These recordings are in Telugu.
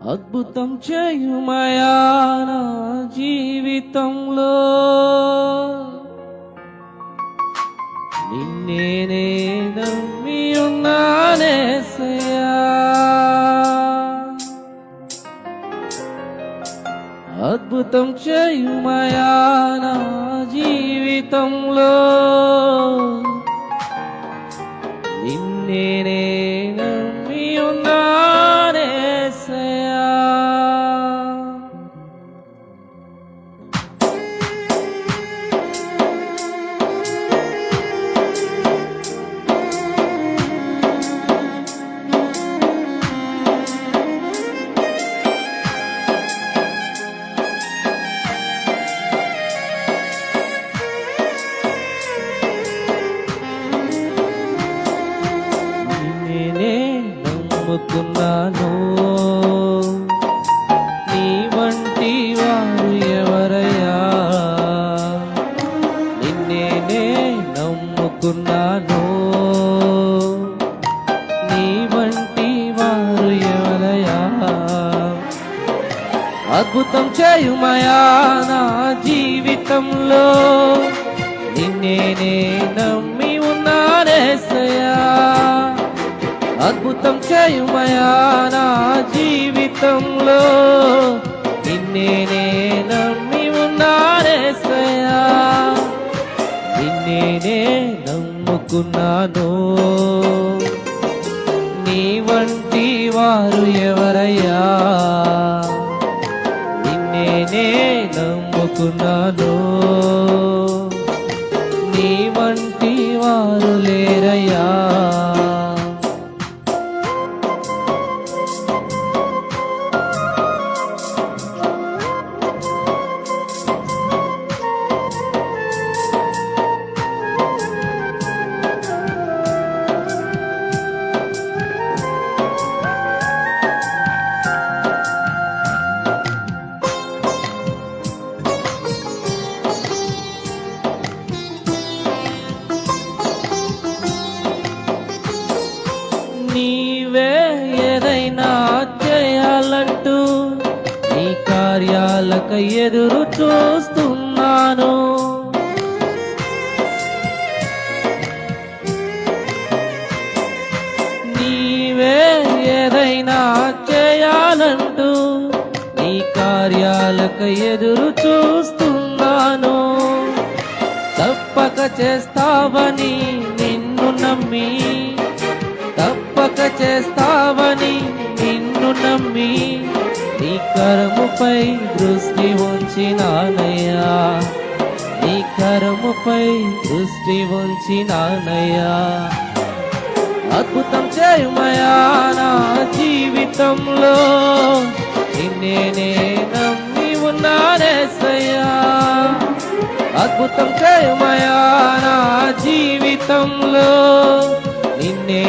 అద్భుతం చేయుమయా నా జీవితంలో నిన్నే నమ్మి ఉన్నానేసయ్యా. అద్భుతం చేయుమయా నా జీవితంలో నిన్నే నమ్మి ఉన్నానేసయ్యా. నమ్ముకున్నాను నీ వంటి వారు ఎవరయ్యా, నిన్నే నమ్ముకున్నాను నీ వంటి వారు ఎవరయ్యా. అద్భుతం చేయుమయా నా జీవితంలో నిన్నే నమ్మి ఉన్నానేసయ్యా. అద్భుతం చేయుమయా నా జీవితంలో నిన్నే నమ్మి ఉన్నానేసయ్యా. నిన్నే నమ్ముకున్నాను నీ వంటి వారు ఎవరయ్యా, నిన్నే నమ్ముకున్నాను నీ వంటి వారు లేరయ్యా. నీవే ఏదైనా చేయాలంటూ నీ కార్యాలకు ఎదురు చూస్తున్నాను. నీవే ఏదైనా చేయాలంటూ నీ కార్యాలకు ఎదురు చూస్తున్నాను. తప్పక చేస్తావని నిన్ను నమ్మి, తప్పక చేస్తావని నిన్ను నమ్మి నీ కరముపై దృష్టి ఉంచినానయ్యా, నీ కరముపై దృష్టి ఉంచినానయ్యా. అద్భుతం చేయుమయా నా జీవితంలో నిన్నే నమ్మి ఉన్నానేసయ్యా. అద్భుతం చేయుమయా నా జీవితంలో నిన్నే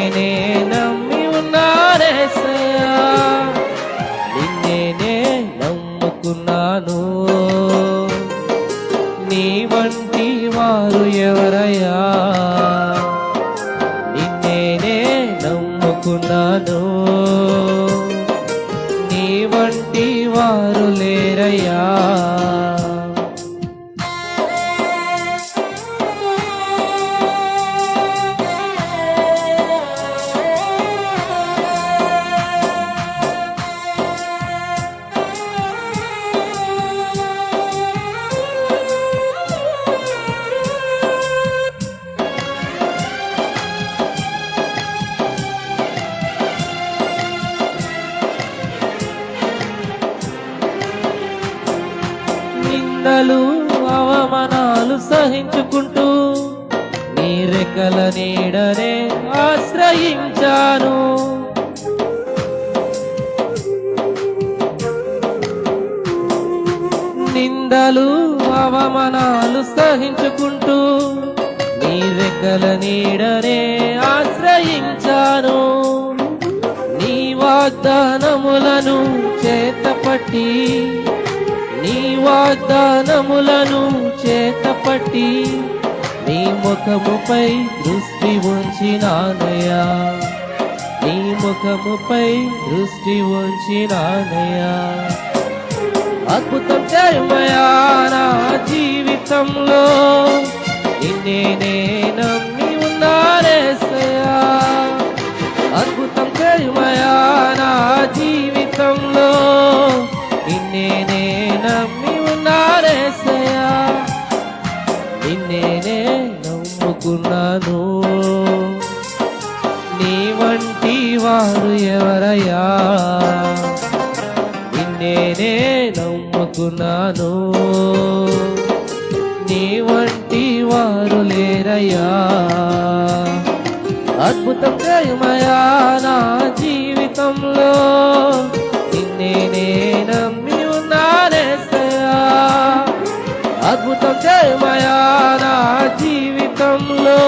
నమ్మి ఉన్నానేసయ్యా. నిన్నే నమ్ముకున్నాను నీ వంటి వారు ఎవరయ్యా, నిన్నే నమ్ముకున్నాను నీ వంటి వారు లేరయ్యా. నిందలు అవమానాలు సహించుకుంటూ నీ రెక్కల నీడనే ఆశ్రయించాను. నిందలు అవమానాలు సహించుకుంటూ నీ రెక్కల నీడనే ఆశ్రయించాను. నీ వాగ్దానములను చేతపట్టి, నీ వాగ్దానములను చేతపట్టి నీ ముఖముపై దృష్టి ఉంచినానయ్యా, నీ ముఖముపై దృష్టి ఉంచినానయ్యా అద్భుతం చేయమయా నా జీవితంలో నిన్నే నమ్మి ఉన్నానేసయ్యా అద్భుతం చేయమయా నా జీవితంలో నిన్నే నమ్మి ఉన్నానేసయ్యా నిన్నే నమ్ముకున్నాను నీ వంటి వారు ఎవరయ్యా నిన్నే నమ్ముకున్నాను నీ వంటి వారు లేరయ్యా అద్భుతం చేయమయా నా జీవితంలో నిన్నే నమ్మి ఉన్నానేసయ్యా అద్భుతం చేయమయా నా జీవితంలో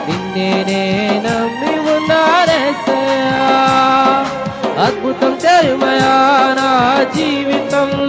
నిన్నే నమ్మి ఉన్నానేసయ్యా అద్భుతం చేయమయా నా జీవితంలో